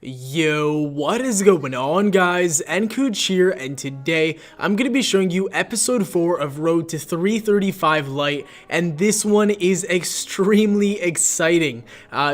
Yo, what is going on guys? nKuch here, and today I'm going to be showing you episode 4 of Road to 335 Light, and this one is extremely exciting.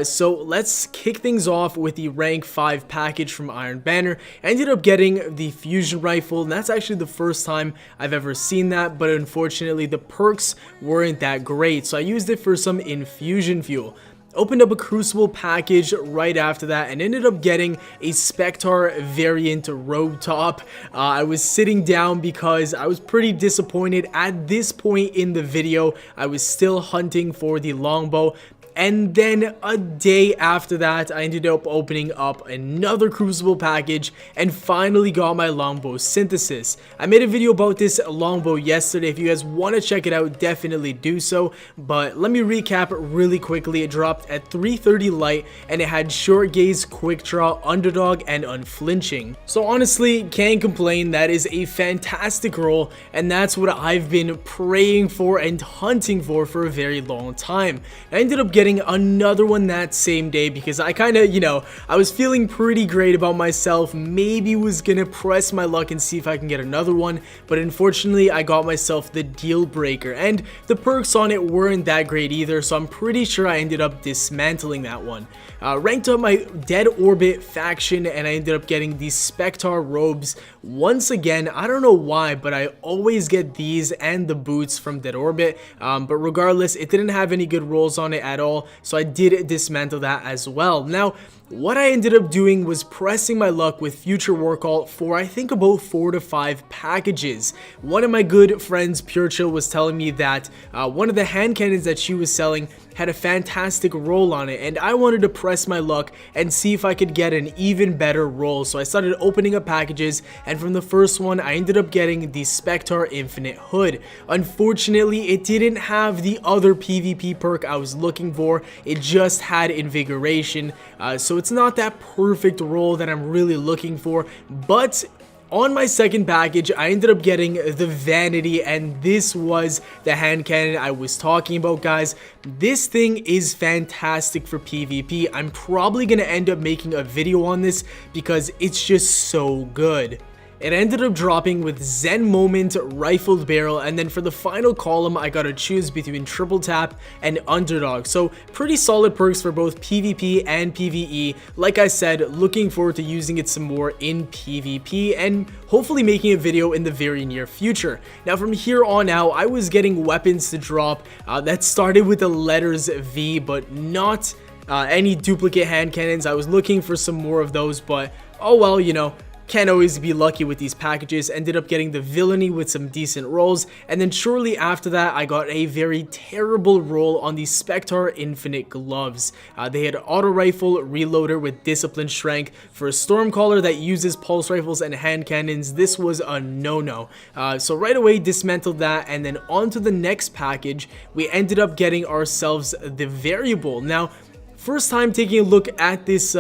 So let's kick things off with the rank 5 package from Iron Banner. I ended up getting the fusion rifle, and that's actually the first time I've ever seen that, but unfortunately the perks weren't that great, so I used it for some infusion fuel. Opened up a crucible package right after that and ended up getting a Spectre variant robe top. I was sitting down because I was pretty disappointed. At this point in the video, I was still hunting for the Longbow. And then a day after that, I ended up opening up another crucible package and finally got my Longbow synthesis. I made a video about this Longbow yesterday. If you guys want to check it out, definitely do so. But let me recap really quickly. It dropped at 330 light and it had short gaze, quick draw, underdog, and unflinching. So honestly, can't complain. That is a fantastic roll, and that's what I've been praying for and hunting for a very long time. I ended up getting another one that same day because I kind of, I was feeling pretty great about myself. Maybe was gonna press my luck and see if I can get another one, but unfortunately I got myself the deal breaker, and the perks on it weren't that great either, so I'm pretty sure I ended up dismantling that one. Ranked up my Dead Orbit faction and I ended up getting these Spectre robes once again. I don't know why, but I always get these and the boots from Dead Orbit, but regardless, it didn't have any good rolls on it at all, so I did dismantle that as well. Now, what I ended up doing was pressing my luck with Future Workout for I think about 4 to 5 packages. One of my good friends, Pure Chill, was telling me that one of the hand cannons that she was selling had a fantastic roll on it, and I wanted to press my luck and see if I could get an even better roll. So I started opening up packages, and from the first one I ended up getting the Spectre Infinite Hood. Unfortunately, it didn't have the other PvP perk I was looking for. It just had Invigoration, so it's not that perfect roll that I'm really looking for. But on my second package, I ended up getting the Vanity, and this was the hand cannon I was talking about, guys. This thing is fantastic for PvP. I'm probably going to end up making a video on this because it's just so good. It ended up dropping with Zen Moment, Rifled Barrel, and then for the final column, I gotta choose between Triple Tap and Underdog. So pretty solid perks for both PvP and PvE. Like I said, looking forward to using it some more in PvP and hopefully making a video in the very near future. Now from here on out, I was getting weapons to drop that started with the letters V, but not any duplicate hand cannons. I was looking for some more of those, but oh well, can't always be lucky with these packages. Ended up getting the Villainy with some decent rolls, and then shortly after that I got a very terrible roll on the Spectre Infinite Gloves. They had auto rifle, reloader with discipline strength. For a Stormcaller that uses pulse rifles and hand cannons, this was a no-no. So right away dismantled that, and then on to the next package. We ended up getting ourselves the Variable. Now, first time taking a look at this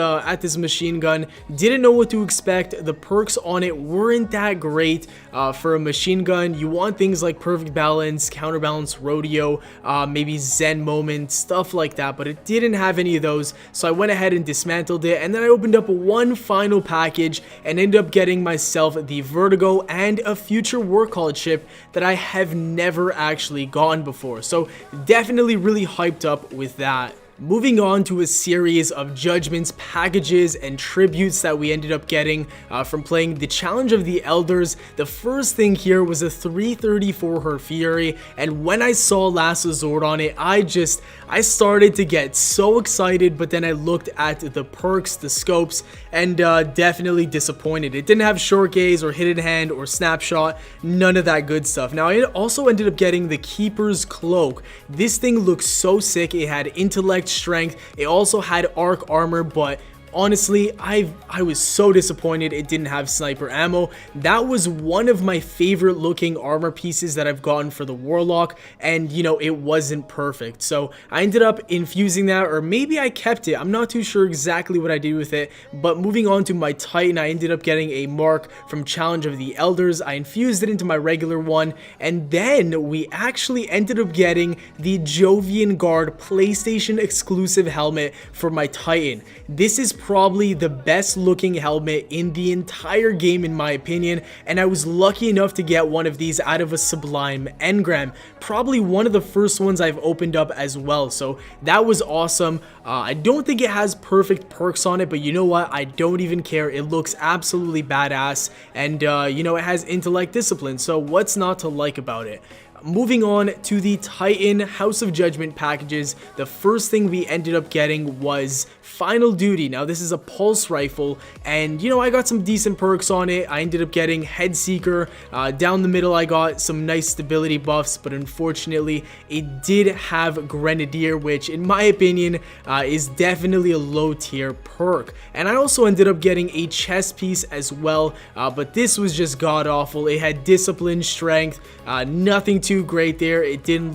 machine gun, didn't know what to expect. The perks on it weren't that great. For a machine gun, you want things like Perfect Balance, Counterbalance, Rodeo, maybe Zen Moment, stuff like that, but it didn't have any of those, so I went ahead and dismantled it. And then I opened up one final package and ended up getting myself the Vertigo and a Future Workout chip that I have never actually gotten before, so definitely really hyped up with that. Moving on to a series of judgments, packages, and tributes that we ended up getting from playing the Challenge of the Elders. The first thing here was a 334 Her Fury, and when I saw Last Resort on it, I started to get so excited, but then I looked at the perks, the scopes, and definitely disappointed. It didn't have Short Gaze or Hidden Hand or Snapshot, none of that good stuff. Now, I also ended up getting the Keeper's Cloak. This thing looks so sick. It had Intellect, Strength, it also had Arc Armor, but honestly, I was so disappointed it didn't have sniper ammo. That was one of my favorite looking armor pieces that I've gotten for the Warlock, and it wasn't perfect. So I ended up infusing that, or maybe I kept it. I'm not too sure exactly what I did with it. But moving on to my Titan, I ended up getting a mark from Challenge of the Elders. I infused it into my regular one, and then we actually ended up getting the Jovian Guard PlayStation exclusive helmet for my Titan. This is probably the best looking helmet in the entire game in my opinion, and I was lucky enough to get one of these out of a Sublime engram, probably one of the first ones I've opened up as well, so that was awesome. I don't think it has perfect perks on it, but you know what, I don't even care. It looks absolutely badass, and you know, it has intellect discipline, so what's not to like about it? Moving on to the Titan House of Judgment packages, the first thing we ended up getting was Final Duty. Now this is a pulse rifle, and you know, I got some decent perks on it. I ended up getting Head Seeker. Down the middle I got some nice stability buffs, but unfortunately it did have Grenadier, which in my opinion is definitely a low tier perk. And I also ended up getting a chest piece as well, but this was just god awful. It had discipline, strength, nothing too great there. It didn't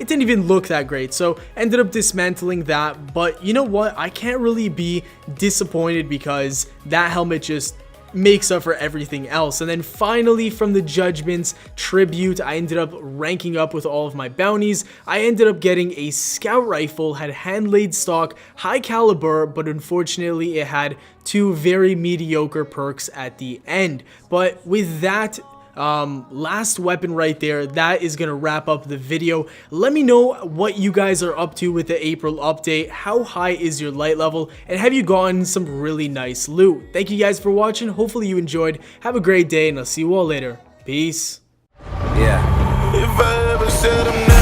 even look that great, so ended up dismantling that. But you know what, I can't really be disappointed because that helmet just makes up for everything else. And then finally, from the Judgments Tribute, I ended up ranking up with all of my bounties. I ended up getting a scout rifle, had hand laid stock, high caliber, but unfortunately it had two very mediocre perks at the end. But with that last weapon right there, that is gonna wrap up the video. Let me know what you guys are up to with the April update. How high is your light level, and have you gotten some really nice loot? Thank you guys for watching. Hopefully you enjoyed. Have a great day, and I'll see you all later. Peace. Yeah. If I ever said I'm not